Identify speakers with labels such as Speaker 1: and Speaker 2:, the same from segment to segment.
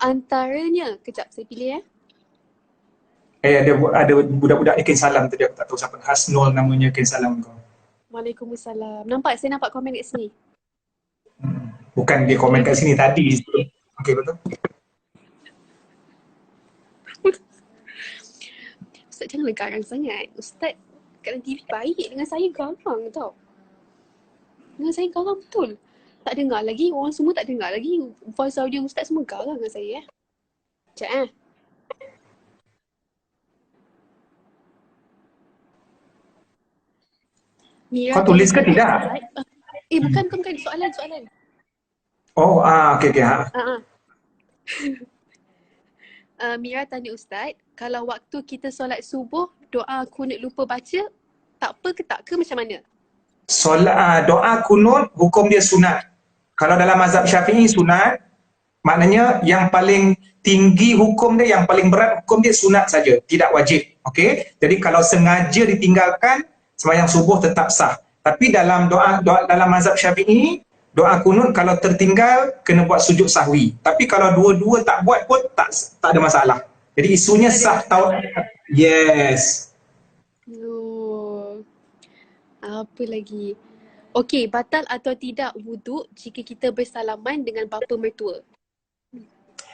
Speaker 1: Antaranya, kejap saya pilih ya.
Speaker 2: Ada budak-budak Ken Salam tadi, aku tak tahu siapa. Hasnul namanya Ken Salam kau.
Speaker 1: Waalaikumsalam. Saya nampak komen kat sini.
Speaker 2: Bukan dia komen kat sini tadi. Okey, betul.
Speaker 1: Ustaz janganlah garang sangat. Ustaz kat dalam TV baik, dengan saya garang tau. Dengan saya garang betul. Tak dengar lagi, orang semua tak dengar lagi. Voice audio Ustaz semua garang dengan saya. Sekejap Mira
Speaker 2: Kau tulis ke
Speaker 1: tanya
Speaker 2: tidak?
Speaker 1: Ustaz. Bukan. Soalan.
Speaker 2: Oh, okey.
Speaker 1: Mira tanya Ustaz, kalau waktu kita solat subuh, doa kunut lupa baca, tak apa ke tak ke macam mana?
Speaker 2: Solat doa kunut hukum dia sunat. Kalau dalam mazhab Syafi'i sunat, maknanya yang paling tinggi hukum dia, yang paling berat hukum dia sunat saja, tidak wajib. Okey? Jadi kalau sengaja ditinggalkan, sembahyang subuh tetap sah. Tapi dalam doa dalam mazhab Syafi'i, doa kunut kalau tertinggal kena buat sujud sahwi. Tapi kalau dua-dua tak buat pun tak ada masalah. Jadi isunya sah tahu. Yes.
Speaker 1: Oh. Apa lagi? Okey, batal atau tidak wuduk jika kita bersalaman dengan bapa mertua?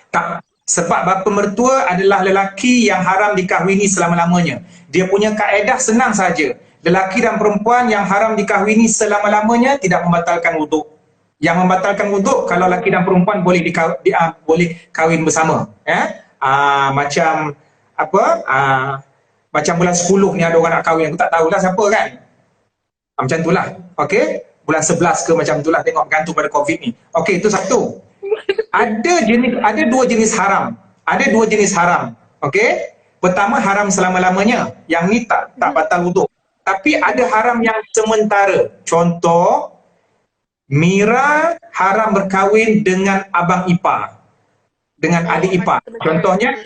Speaker 2: Tak. Sebab bapa mertua adalah lelaki yang haram dikahwini selama-lamanya. Dia punya kaedah senang saja. Lelaki dan perempuan yang haram dikahwini selama-lamanya tidak membatalkan wuduk. Yang membatalkan wuduk kalau lelaki dan perempuan boleh boleh kahwin bersama. Macam apa? Macam bulan 10 ni ada orang nak kahwin, aku tak tahulah siapa kan. Macam itulah. Okey? Bulan 11 ke macam itulah, tengok bergantung pada Covid ni. Okey, itu satu. Ada dua jenis haram. Okey? Pertama haram selama-lamanya. Yang ni tak batal wuduk. Tapi ada haram yang sementara. Contoh, Mira haram berkahwin dengan abang ipar. Dengan adik ipar. Contohnya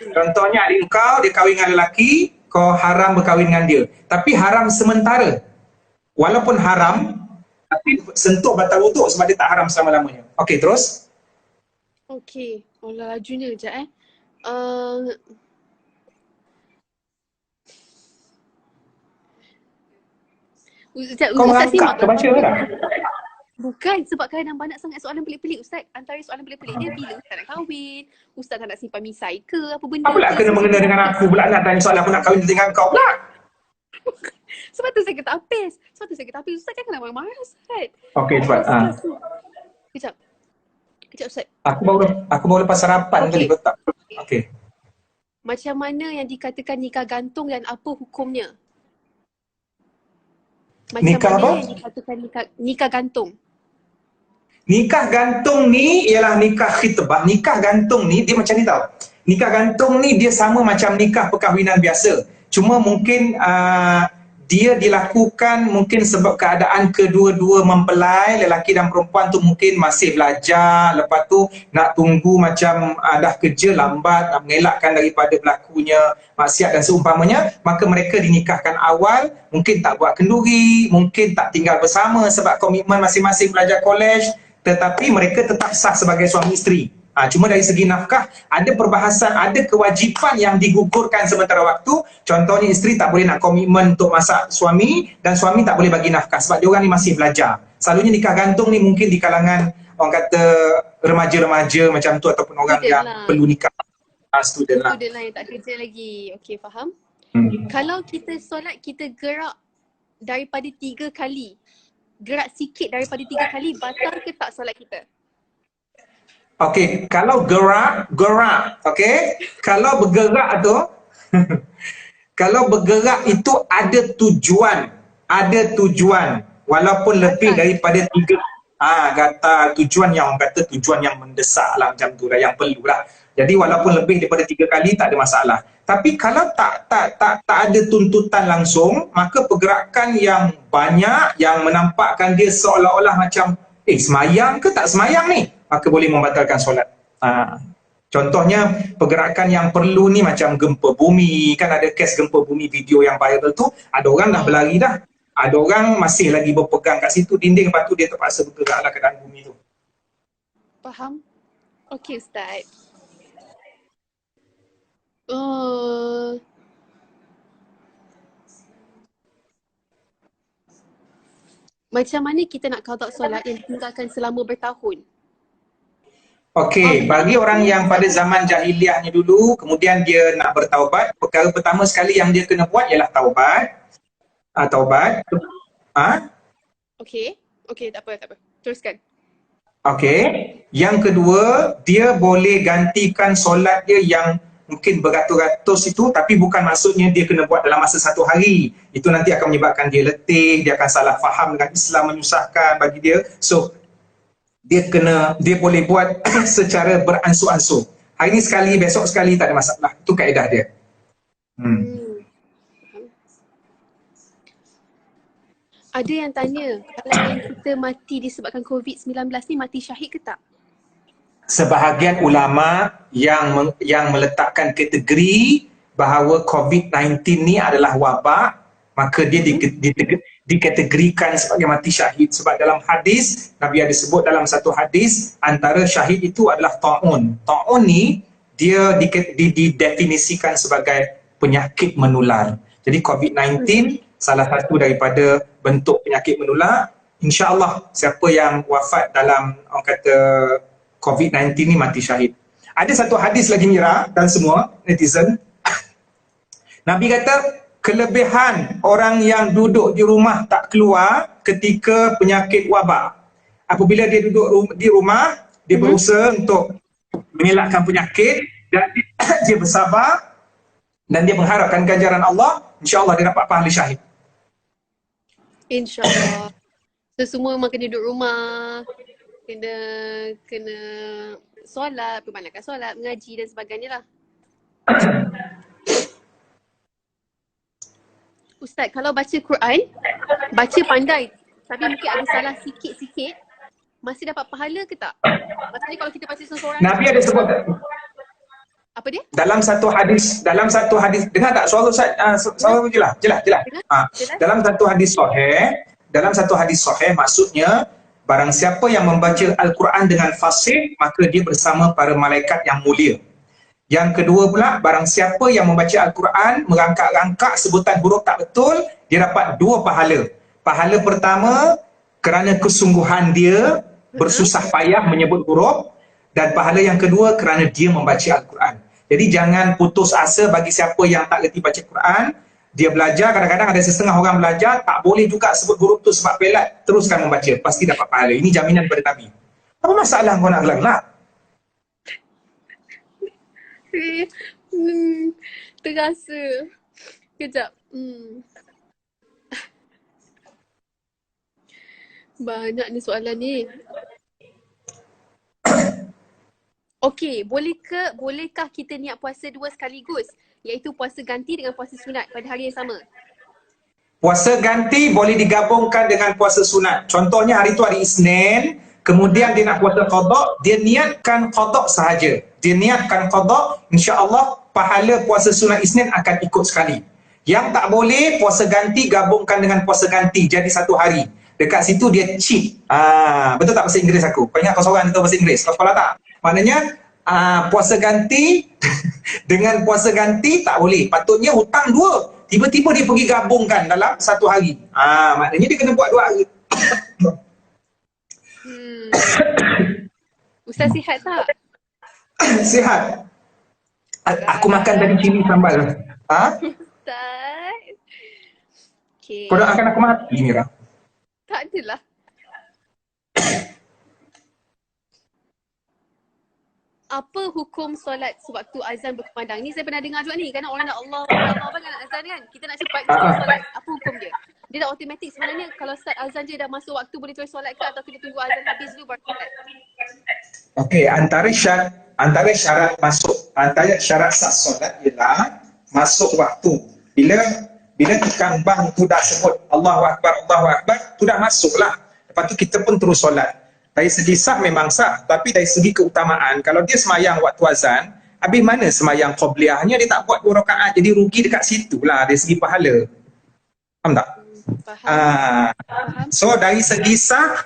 Speaker 2: adik kau dia kahwin dengan lelaki, kau haram berkahwin dengan dia. Tapi haram sementara. Walaupun haram, tapi sentuh batal wuduk sebab dia tak haram selama-lamanya. Okey, terus.
Speaker 1: Okey. Allah lajunya sekejap
Speaker 2: Kau merangkak terbaca ke tak?
Speaker 1: Bukan, sebab kadang banyak sangat soalan pelik-pelik Ustaz. Antara soalan pelik-pelik dia bila Ustaz nak kahwin, Ustaz nak simpan misai ke, apa benda.
Speaker 2: Apa pula kena mengena dengan aku pula nak tanya soalan aku nak kahwin dengan kau pula?
Speaker 1: Sebab tu saya kata apis. Ustaz jangan marah-marah Ustaz.
Speaker 2: Okey, cepat.
Speaker 1: Kejap Ustaz.
Speaker 2: Aku baru lepas sarapan tadi, kau tak. Okey.
Speaker 1: Macam mana yang dikatakan nikah gantung dan apa hukumnya?
Speaker 2: Nikah apa?
Speaker 1: Yang dikatakan nikah gantung?
Speaker 2: Nikah gantung ni ialah nikah khitbah. Nikah gantung ni dia macam ni tau. Nikah gantung ni dia sama macam nikah perkahwinan biasa. Cuma mungkin dia dilakukan mungkin sebab keadaan kedua-dua mempelai, lelaki dan perempuan tu mungkin masih belajar, lepas tu nak tunggu macam dah kerja lambat, mengelakkan daripada berlakunya maksiat dan seumpamanya, maka mereka dinikahkan awal, mungkin tak buat kenduri, mungkin tak tinggal bersama sebab komitmen masing-masing belajar kolej, tetapi mereka tetap sah sebagai suami isteri. Cuma dari segi nafkah, ada perbahasan, ada kewajipan yang digugurkan sementara waktu. Contohnya isteri tak boleh nak komitmen untuk masak suami dan suami tak boleh bagi nafkah sebab dia orang ni masih belajar. Selalunya nikah gantung ni mungkin di kalangan orang kata remaja-remaja macam tu ataupun orang student yang perlu nikah. Student lah
Speaker 1: yang tak kerja lagi. Okey, faham. Kalau kita solat, kita gerak daripada 3 kali, gerak sikit daripada 3 kali, batal ke tak solat kita?
Speaker 2: Okey, kalau gerak, okey? Kalau bergerak tu, kalau bergerak itu ada tujuan, walaupun lebih daripada 3. Kata tujuan yang orang kata tujuan yang mendesak lah macam tu lah, yang perlu lah. Jadi walaupun lebih daripada 3 kali tak ada masalah. Tapi kalau tak ada tuntutan langsung, maka pergerakan yang banyak yang menampakkan dia seolah-olah macam semayang ke tak semayang ni, maka boleh membatalkan solat. Contohnya pergerakan yang perlu ni macam gempa bumi, kan ada kes gempa bumi video yang viral tu, ada orang dah berlari dah, ada orang masih lagi berpegang kat situ dinding, lepas tu dia terpaksa bergerak lah ke dalam bumi tu.
Speaker 1: Faham? Okey Ustaz. Oh, macam mana kita nak qada solat yang ditinggalkan selama bertahun?
Speaker 2: Okey, bagi orang yang pada zaman jahiliahnya dulu, kemudian dia nak bertaubat, perkara pertama sekali yang dia kena buat ialah taubat. Taubat.
Speaker 1: Okey. Okey, tak apa. Teruskan.
Speaker 2: Okey. Yang kedua, dia boleh gantikan solat dia yang mungkin beratus-ratus itu, tapi bukan maksudnya dia kena buat dalam masa satu hari. Itu nanti akan menyebabkan dia letih, dia akan salah faham dengan Islam, menyusahkan bagi dia. So, dia boleh buat secara beransur-ansur. Hari ni sekali, besok sekali, tak ada masalah. Itu kaedah dia.
Speaker 1: Ada yang tanya, kalau yang kita mati disebabkan COVID-19 ni mati syahid ke tak?
Speaker 2: Sebahagian ulama yang meletakkan kategori bahawa COVID-19 ni adalah wabak, maka dia dikategorikan sebagai mati syahid. Sebab dalam hadis, Nabi ada sebut dalam satu hadis, antara syahid itu adalah ta'un. Ta'un ni dia didefinisikan sebagai penyakit menular. Jadi COVID-19 salah satu daripada bentuk penyakit menular. InsyaAllah siapa yang wafat dalam orang kata COVID-19 ni mati syahid. Ada satu hadis lagi Mira dan semua netizen. Nabi kata kelebihan orang yang duduk di rumah tak keluar ketika penyakit wabak. Apabila dia duduk di rumah, dia berusaha untuk mengelakkan penyakit dan dia bersabar dan dia mengharapkan ganjaran Allah, insya-Allah dia dapat pahala syahid.
Speaker 1: InsyaAllah. So, semua memang kena duduk rumah, kena solat, perbanyakkan solat, mengaji dan sebagainya lah. Ustaz, kalau baca Quran, baca pandai tapi mungkin ada salah sikit-sikit, masih dapat pahala ke tak? Maksudnya kalau kita baca seseorang,
Speaker 2: Nabi ada sebut
Speaker 1: apa dia?
Speaker 2: dalam satu hadis, dengar tak suara Ustaz? Suara jelas. Dalam satu hadis sahih maksudnya barang siapa yang membaca Al-Quran dengan fasih, maka dia bersama para malaikat yang mulia. Yang kedua pula, barang siapa yang membaca Al-Quran merangkak-rangkak sebutan huruf tak betul, dia dapat 2 pahala. Pahala pertama kerana kesungguhan dia bersusah payah menyebut huruf, dan pahala yang kedua kerana dia membaca Al-Quran. Jadi jangan putus asa bagi siapa yang tak reti baca Quran. Dia belajar, kadang-kadang ada setengah orang belajar tak boleh juga sebut huruf tu sebab pelat, teruskan membaca, pasti dapat pahala. Ini jaminan daripada Nabi. Apa masalah kau nak gelak-gelak?
Speaker 1: Terasa. Kejap. Banyak ni soalan ni. Okey, bolehkah kita niat puasa 2 sekaligus? Iaitu puasa ganti dengan puasa sunat pada hari yang sama?
Speaker 2: Puasa ganti boleh digabungkan dengan puasa sunat. Contohnya hari tu hari Isnin, kemudian dia nak puasa qada, dia niatkan qada sahaja. Dia niatkan qada, insya-Allah pahala puasa sunat Isnin akan ikut sekali. Yang tak boleh, puasa ganti gabungkan dengan puasa ganti jadi satu hari. Dekat situ dia cheat. Betul tak bahasa Inggeris aku? Kau ingat kau seorang tahu bahasa Inggeris? Kau sekolah tak? Maknanya puasa ganti dengan puasa ganti tak boleh. Patutnya hutang 2. Tiba-tiba dia pergi gabungkan dalam satu hari. Maknanya dia kena buat 2 hari.
Speaker 1: Ustaz sihat tak?
Speaker 2: Sihat. Aku makan tadi cili sambal.
Speaker 1: Ustaz. Okay.
Speaker 2: Kau doakan aku mati, Mira?
Speaker 1: Tak adalah. Apa hukum solat sewaktu azan berkumandang? Ni saya pernah dengar juga ni. Kan orang nak Allah kan nak azan kan. Kita nak cepat solat. Apa hukum dia? Dia dah automatik sebenarnya kalau start azan je dah masuk waktu boleh terus solat ke atau kena tunggu azan habis dulu baru solat? Okey,
Speaker 2: antara syarat sah solat ialah masuk waktu. Bila tekan bang tu dah sebut Allahu Akbar, tu dah masuklah. Lepas tu kita pun terus solat. Dari segi sah memang sah, tapi dari segi keutamaan, kalau dia semayang waktu azan, habis mana semayang qabliyahnya, dia tak buat 2 rakaat, jadi rugi dekat situ lah dari segi pahala. Faham tak? Faham. So dari segi sah,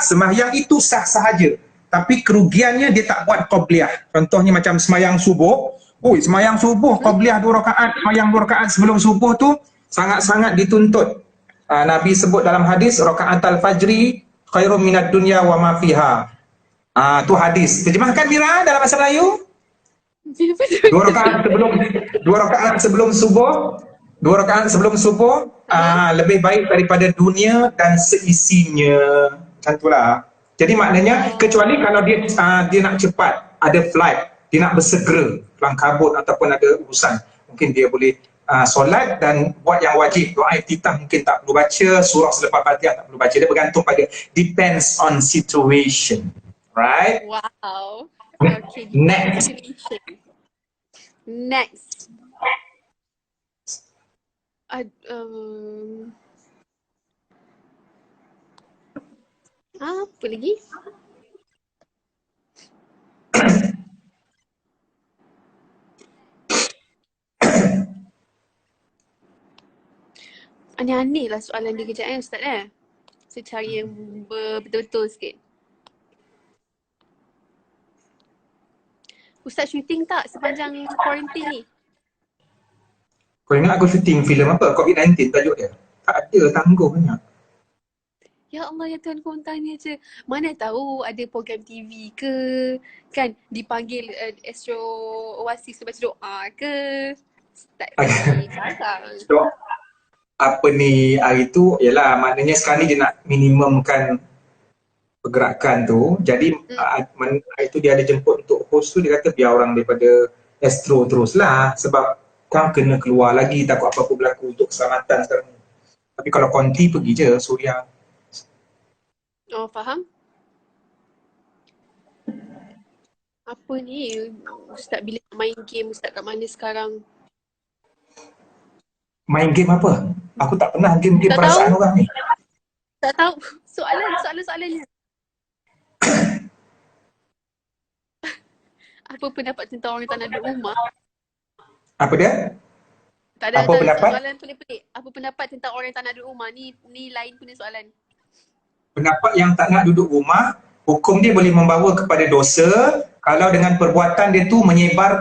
Speaker 2: semayang itu sah sahaja. Tapi kerugiannya dia tak buat qabliyah. Contohnya macam semayang subuh, Semayang subuh, qabliyah 2 rakaat, semayang 2 rakaat sebelum subuh tu sangat-sangat dituntut. Nabi sebut dalam hadis, rakaat al-fajri khairum minad dunya wa ma fiha. Tu hadis. Terjemahkan Mira dalam bahasa Melayu. 2 rakaat sebelum 2 rakaat sebelum subuh, 2 rakaat sebelum subuh lebih baik daripada dunia dan seisinya. Macam itulah. Jadi maknanya kecuali kalau dia nak cepat, ada flight, dia nak bersegera, kelang kabut ataupun ada urusan, mungkin dia boleh solat dan buat yang wajib. Doa iftitah mungkin tak perlu baca, surah selepas Fatihah tak perlu baca. Dia bergantung pada, depends on situation. Right?
Speaker 1: Wow. Okay.
Speaker 2: Next.
Speaker 1: Next. Apa lagi? Aneh-aneh lah soalan dia kejap Ustaz Saya cari yang betul-betul sikit. Ustaz syuting tak sepanjang quarantine ni?
Speaker 2: Kau ingat aku syuting filem apa? COVID-19 tajuk dia? Tak ada, tangguh banyak.
Speaker 1: Ya Allah, ya Tuhan, korang tanya je. Mana tahu ada program TV ke, kan dipanggil Astro Oasis baca doa ke. Tak
Speaker 2: So, apa ni hari tu, ialah maknanya sekarang ni dia nak minimumkan pergerakan tu. Jadi hari tu dia ada jemput untuk host tu, dia kata biar orang daripada Astro teruslah, sebab kau kena keluar lagi, takut apa-apa berlaku untuk keselamatan sekarang ni. Tapi kalau konti pergi je Suria.
Speaker 1: Oh, faham. Apa ni Ustaz bila main game, Ustaz kat mana sekarang?
Speaker 2: Main game apa? Aku tak pernah game-game
Speaker 1: Tak
Speaker 2: perasaan
Speaker 1: tahu.
Speaker 2: orang ni.
Speaker 1: Tak tahu. Soalannya. Apa pendapat tentang orang tak nak duduk rumah?
Speaker 2: Apa dia?
Speaker 1: Tak ada,
Speaker 2: Apa pendapat?
Speaker 1: soalan pelik-pelik. Apa pendapat tentang orang yang tak nak duduk rumah? Ni lain punya soalan.
Speaker 2: Pendapat yang tak nak duduk rumah, hukum dia boleh membawa kepada dosa kalau dengan perbuatan dia tu menyebar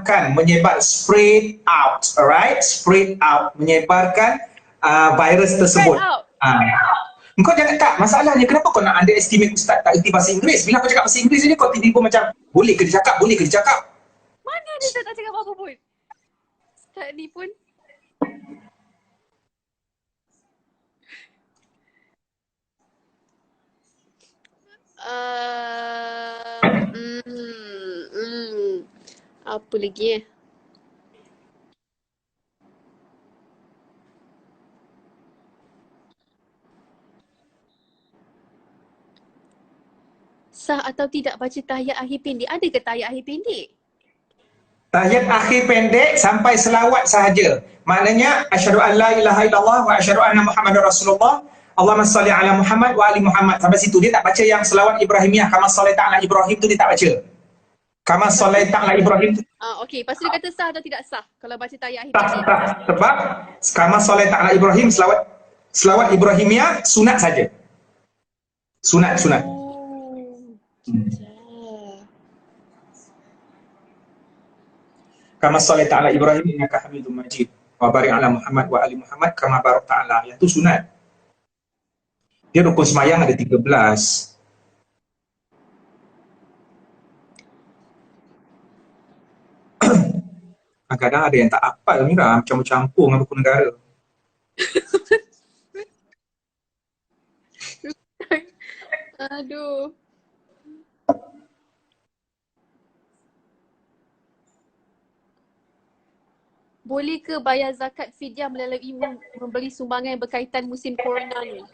Speaker 2: spread out, alright? Spread out, menyebarkan virus tersebut. Kau jangan, tak, masalahnya kenapa kau nak underestimate Ustaz tak erti bahasa Inggeris? Bila kau cakap bahasa Inggeris je kau tiba-tiba macam boleh ke dia cakap?
Speaker 1: Mana dia tak cakap apa-apa pun? Ustaz ni pun apa lagi Sah atau tidak baca tahiyat akhir pendek? Ada ke tahiyat akhir pendek?
Speaker 2: Tahiyat akhir pendek sampai selawat sahaja. Maknanya asyhadu an la ilaha illallah wa asyhadu anna Muhammadar Rasulullah. Allahumma salli ala Muhammad wa ali Muhammad. Sampai situ dia tak baca yang selawat Ibrahimiyah, kama shallaita ala Ibrahim tu dia tak baca. Kama shallaita ala Ibrahim tu.
Speaker 1: Okey, lepas tu dia kata sah atau tidak sah kalau baca tahiyat akhir
Speaker 2: pendek?
Speaker 1: pendek?
Speaker 2: Sebab kama shallaita ala Ibrahim, selawat Ibrahimiyah sunat saja. Sunat. Kama shallaita ala Ibrahim innaka Hamidum Majid. Wa barik ala Muhammad wa ali Muhammad kama barakta ala. Yang tu sunat. Dia rukun semayang ada 13. Kadang-kadang ada yang tak hafal Mira, macam campur dengan rukun negara.
Speaker 1: Aduh. Boleh ke bayar zakat fidyah melalui memberi sumbangan yang berkaitan musim corona ni?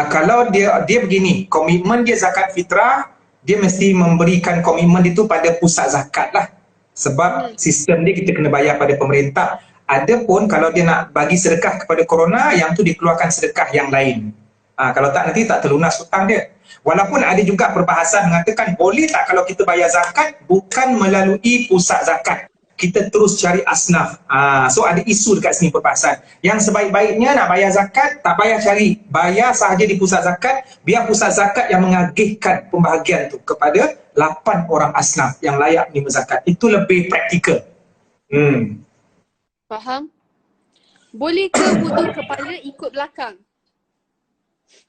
Speaker 2: Kalau dia begini, komitmen dia zakat fitrah, dia mesti memberikan komitmen itu pada pusat zakat lah. Sebab sistem dia kita kena bayar pada pemerintah. Adapun kalau dia nak bagi sedekah kepada corona, yang tu dikeluarkan sedekah yang lain. Kalau tak nanti tak terlunas hutang dia. Walaupun ada juga perbahasan mengatakan boleh tak kalau kita bayar zakat bukan melalui pusat zakat. kita terus cari asnaf. So ada isu dekat sini perbahasan. Yang sebaik-baiknya nak bayar zakat, tak payah cari. Bayar sahaja di pusat zakat, biar pusat zakat yang mengagihkan pembahagian tu kepada 8 orang asnaf yang layak menerima zakat. Itu lebih praktikal.
Speaker 1: Faham? Boleh ke wuduk kepala ikut belakang?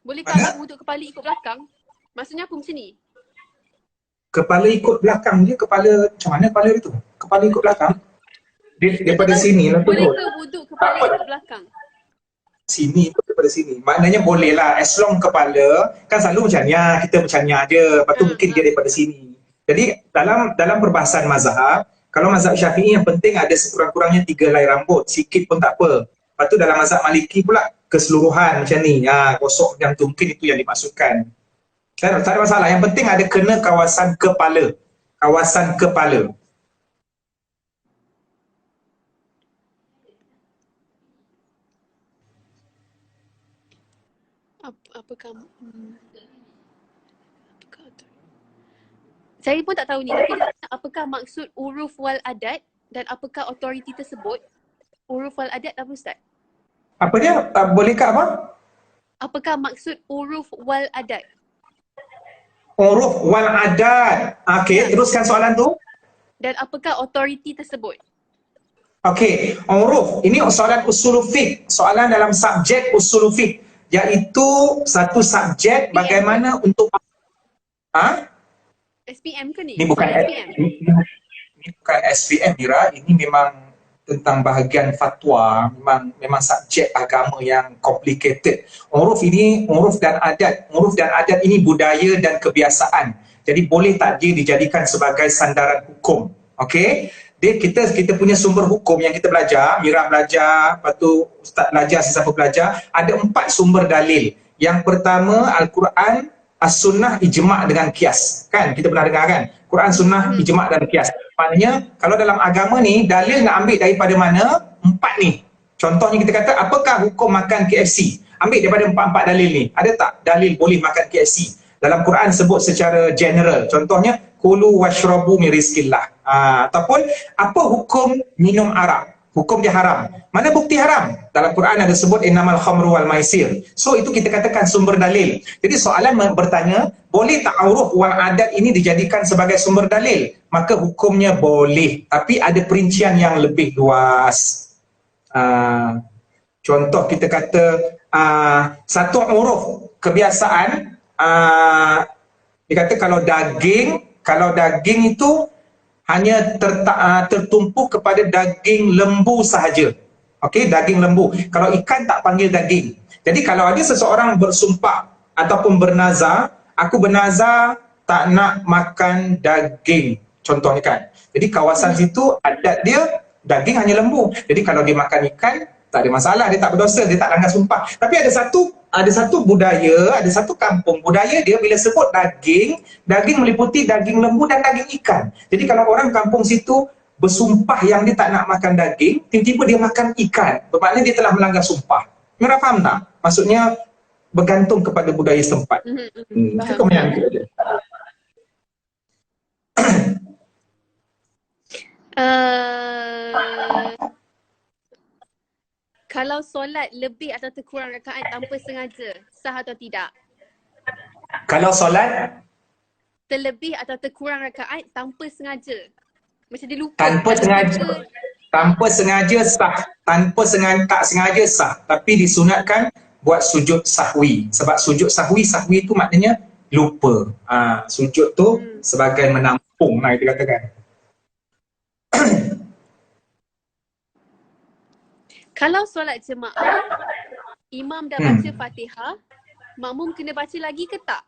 Speaker 1: Boleh ke abang wuduk kepala ikut belakang? Maksudnya apa macam ni?
Speaker 2: Kepala ikut belakang je, kepala macam mana kepala itu? Kepala ikut belakang? Daripada sini lah tu.
Speaker 1: Boleh ke wuduk kepala ikut belakang?
Speaker 2: Sini daripada sini. Maknanya boleh lah. As long kepala, kan selalu macam ni, kita macam ni je. Lepas tu mungkin dia daripada sini. Jadi dalam perbahasan mazhab, kalau mazhab Syafi'i yang penting ada sekurang-kurangnya 3 helai rambut. Sikit pun tak apa. Lepas tu dalam mazhab Maliki pula keseluruhan macam ni. Gosok yang tu mungkin itu yang dimaksudkan. Tak ada masalah. Yang penting ada kena kawasan kepala. Kawasan kepala.
Speaker 1: Apakah saya pun tak tahu ni, tapi dia tanya apakah maksud uruf wal adat dan apakah autoriti tersebut? Uruf wal adat apa Ustaz?
Speaker 2: Apa dia? Bolehkah apa?
Speaker 1: Apakah maksud uruf wal adat?
Speaker 2: Uruf wal adat. Okey, teruskan soalan tu.
Speaker 1: Dan apakah autoriti tersebut?
Speaker 2: Okey, uruf. Ini soalan usul fiqh. Soalan dalam subjek usul fiqh. Iaitu satu subjek bagaimana untuk...
Speaker 1: SPM ke ni?
Speaker 2: Ini bukan SPM. Ini bukan SPM, Mira. Ini memang tentang bahagian fatwa. Memang subjek agama yang complicated. Uruf ini, uruf dan adat. Uruf dan adat ini budaya dan kebiasaan. Jadi boleh tak dia dijadikan sebagai sandaran hukum. Okey? Kita punya sumber hukum yang kita belajar, Mira belajar, lepas tu Ustaz belajar, sesiapa belajar, ada 4 sumber dalil. Yang pertama, Al-Quran, As-Sunnah, Ijma' dengan Qiyas. Kan? Kita pernah dengar kan? Quran, Sunnah, Ijma' dan Qiyas. Maknanya, kalau dalam agama ni, dalil nak ambil daripada mana? 4 ni. Contohnya kita kata, apakah hukum makan KFC? Ambil daripada 4 dalil ni. Ada tak dalil boleh makan KFC? Dalam Quran sebut secara general. Contohnya, kulu washrabu min rizqillah. Ataupun apa hukum minum arak? Hukum dia haram. Mana bukti haram? Dalam Quran ada sebut innamal khamru wal maisir. So itu kita katakan sumber dalil. Jadi soalan bertanya, boleh tak uruf wal adat ini dijadikan sebagai sumber dalil? Maka hukumnya boleh, tapi ada perincian yang lebih luas. Contoh kita kata satu uruf kebiasaan, dia kata kalau daging itu hanya tertumpu kepada daging lembu sahaja. Okey, daging lembu. Kalau ikan tak panggil daging. Jadi kalau ada seseorang bersumpah ataupun bernazar, aku bernazar tak nak makan daging. Contohnya kan. Jadi kawasan situ adat dia daging hanya lembu. Jadi kalau dia makan ikan, tak ada masalah, dia tak berdosa, dia tak langgar sumpah. Tapi ada satu budaya, ada satu kampung, budaya dia bila sebut daging meliputi daging lembu dan daging ikan. Jadi kalau orang kampung situ bersumpah yang dia tak nak makan daging, tiba-tiba dia makan ikan, bermakna dia telah melanggar sumpah. Mira faham tak? Maksudnya bergantung kepada budaya setempat. Itu komen dia.
Speaker 1: Kalau solat lebih atau terkurang rakaat tanpa sengaja, sah atau tidak?
Speaker 2: Kalau solat
Speaker 1: terlebih atau terkurang rakaat tanpa sengaja, macam dia lupa.
Speaker 2: Tanpa sengaja sah. Tak sengaja sah. Tapi disunatkan buat sujud sahwi. Sebab sujud sahwi itu maknanya lupa. Sujud tu sebagai menampung, kita katakan.
Speaker 1: Kalau solat jemaah, imam dah baca Fatihah, makmum kena baca lagi ke tak?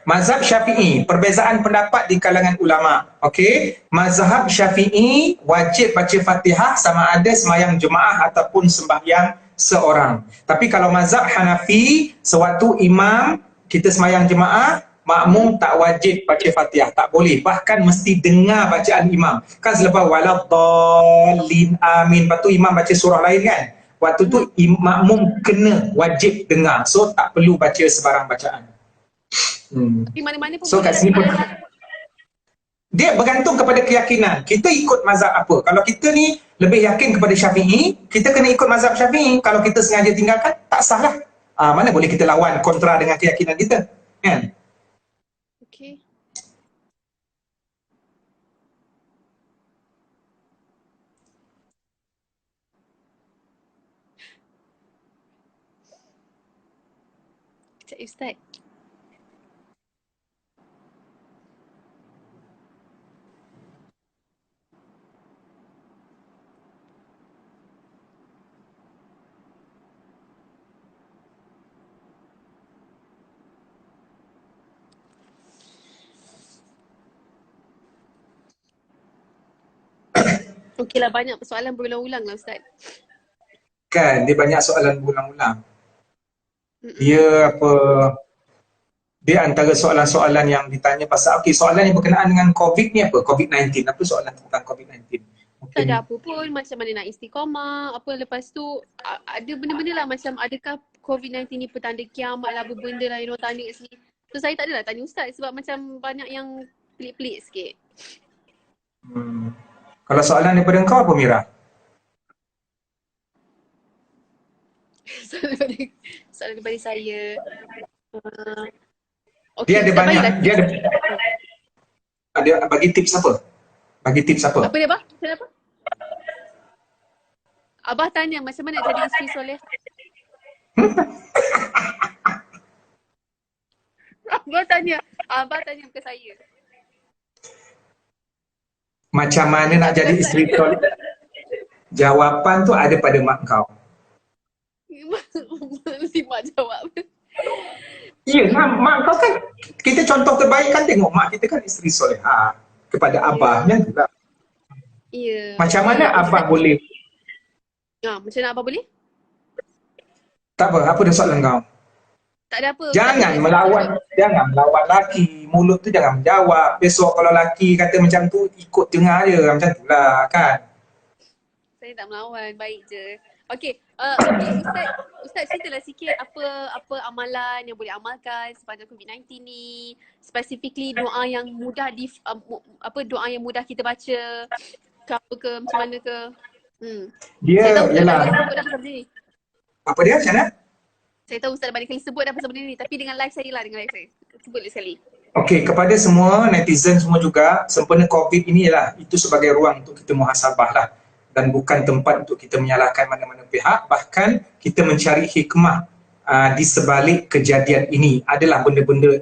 Speaker 2: Mazhab Syafi'i, perbezaan pendapat di kalangan ulama. Okey, mazhab Syafi'i wajib baca Fatihah sama ada sembahyang jemaah ataupun sembahyang seorang. Tapi kalau mazhab Hanafi, sewaktu imam kita sembahyang jemaah, makmum tak wajib baca Fatihah, tak boleh. Bahkan mesti dengar bacaan imam. Kan selepas waladhdallin amin, lepas tu imam baca surah lain kan. Waktu tu makmum kena wajib dengar. So tak perlu baca sebarang bacaan.
Speaker 1: Tapi mana-mana pun
Speaker 2: so kat sini pun Dia bergantung kepada keyakinan. Kita ikut mazhab apa? Kalau kita ni lebih yakin kepada Syafi'i, kita kena ikut mazhab Syafi'i. Kalau kita sengaja tinggalkan, tak sah lah. Mana boleh kita lawan kontra dengan keyakinan kita, kan?
Speaker 1: Okay. Sekejap Ustaz. Okeylah, banyak persoalan berulang-ulang lah Ustaz.
Speaker 2: Kan, dia banyak soalan berulang-ulang. Dia apa, dia antara soalan-soalan yang ditanya pasal, okey, soalan yang berkenaan dengan COVID ni apa? COVID-19, apa soalan tentang COVID-19?
Speaker 1: Tak ada apa pun, macam mana nak istiqamah, apa lepas tu ada benda-benda lah macam adakah COVID-19 ni petanda kiamat lah, apa benda lah yang orang tanya kat sini. So saya tak adalah tanya Ustaz sebab macam banyak yang pelik-pelik sikit.
Speaker 2: Kalau soalan daripada kau apa, Mira?
Speaker 1: Soalan daripada saya.
Speaker 2: Dia ada banyak, dia ada bagi tips apa? Bagi tips apa?
Speaker 1: Apa dia, Abah? Kenapa? Abah tanya macam mana jadi isteri soleh. Abah tanya ke saya.
Speaker 2: Macam mana nak jadi isteri soleh? Jawapan tu ada pada mak kau.
Speaker 1: Mesti mak jawab.
Speaker 2: Ya, mak kau kan, kita contoh terbaik kan, tengok mak kita kan isteri soleha kepada abahnya juga.
Speaker 1: Ya.
Speaker 2: Macam mana abah boleh?
Speaker 1: Macam mana abah boleh?
Speaker 2: Tak apa dah soalan kau?
Speaker 1: Tak ada apa.
Speaker 2: Jangan melawan laki. Mulut tu jangan menjawab. Besok kalau laki kata macam tu, ikut dengar je. Macam tu lah kan.
Speaker 1: Saya tak melawan, baik je. Okey, Ustaz ceritalah sikit apa amalan yang boleh amalkan sepanjang COVID-19 ni. Specifically doa yang mudah doa yang mudah kita baca ke macam mana ke.
Speaker 2: Dia ialah apa dia macam mana?
Speaker 1: Saya tahu Ustaz banyak kali sebut dah pasal benda ni, tapi dengan live saya. Sebut sekali.
Speaker 2: Okey, kepada semua netizen semua juga, sempena COVID ini ialah itu sebagai ruang untuk kita muhasabah lah. Dan bukan tempat untuk kita menyalahkan mana-mana pihak, bahkan kita mencari hikmah di sebalik kejadian ini. Adalah benda-benda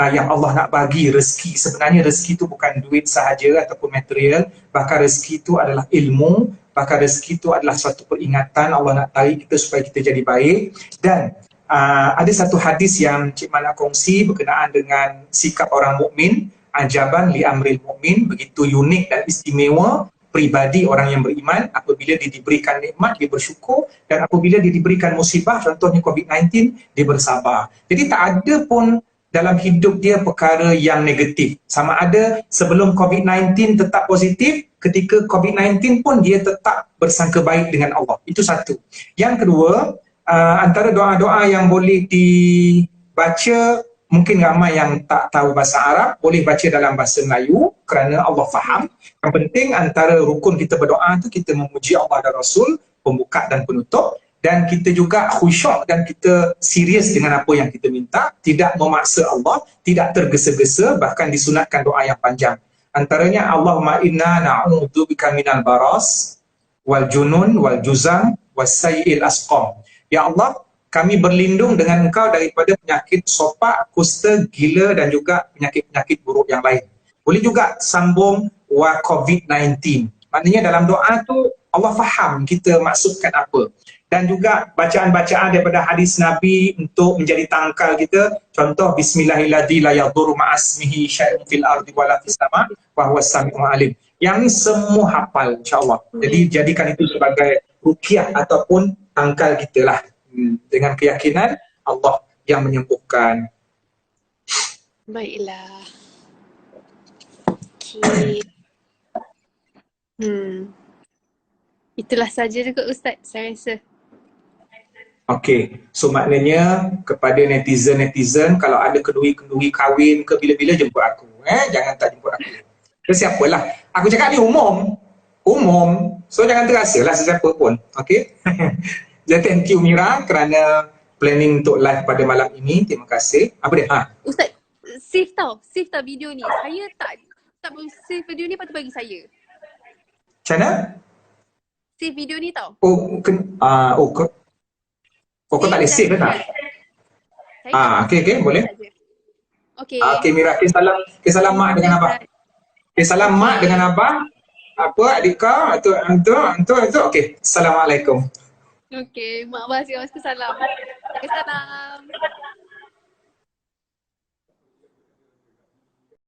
Speaker 2: yang Allah nak bagi rezeki. Sebenarnya rezeki itu bukan duit sahaja ataupun material, bahkan rezeki itu adalah ilmu, bahkan rezeki itu adalah suatu peringatan Allah nak tarik kita supaya kita jadi baik. Dan ada satu hadis yang Cik Man nak kongsi berkenaan dengan sikap orang mukmin, ajaban li amril mukmin, begitu unik dan istimewa pribadi orang yang beriman. Apabila dia diberikan nikmat, dia bersyukur, dan apabila dia diberikan musibah, contohnya COVID-19, dia bersabar. Jadi tak ada pun dalam hidup dia perkara yang negatif. Sama ada sebelum COVID-19 tetap positif, ketika COVID-19 pun dia tetap bersangka baik dengan Allah. Itu satu. Yang kedua, antara doa-doa yang boleh dibaca, mungkin ramai yang tak tahu bahasa Arab, boleh baca dalam bahasa Melayu kerana Allah faham. Yang penting antara rukun kita berdoa tu, kita memuji Allah dan Rasul, pembuka dan penutup, dan kita juga khusyuk dan kita serius dengan apa yang kita minta, tidak memaksa Allah, tidak tergesa-gesa, bahkan disunatkan doa yang panjang. Antaranya Allahumma inna na'udzubika minal baras wal junun wal juzam was sayyi'il asqam. Ya Allah, kami berlindung dengan Engkau daripada penyakit sopak, kusta, gila dan juga penyakit-penyakit buruk yang lain. Boleh juga sambung wa COVID-19. Maknanya dalam doa tu Allah faham kita maksudkan apa. Dan juga bacaan-bacaan daripada hadis Nabi untuk menjadi tangkal kita. Contoh bismillahirrahmanirrahim la yadurru ma'asmihi syai'un fil ardi wala fis sama' wa huwas sami'ul alim. Yang ni semua hafal insya-Allah. Jadi jadikan itu sebagai ruqyah ataupun tangkal kita lah. Dengan keyakinan Allah yang menyembuhkan.
Speaker 1: Baiklah. Okay. Itulah saja juga Ustaz, saya rasa.
Speaker 2: Okey, so maknanya kepada netizen-netizen, kalau ada kenduri-kenduri kahwin ke bila-bila jemput aku. Jangan tak jemput aku. ke siapa lah. Aku cakap ni umum. Umum. So jangan terasa lah sesiapa pun. Okay. Jadi thank you Mira kerana planning untuk live pada malam ini. Terima kasih. Apa dia?
Speaker 1: Ustaz, save tau video ni. Saya tak boleh save video ni, patut bagi saya.
Speaker 2: Macam mana?
Speaker 1: Save video ni tau.
Speaker 2: Kau tak boleh save tak? Okay, boleh.
Speaker 1: Okay.
Speaker 2: Okay Mira, salam mak dengan abang. Salam mak dengan abang. Apa adik kau? Itu. Okay, Assalamualaikum.
Speaker 1: Okay, mak abang salam. Salam.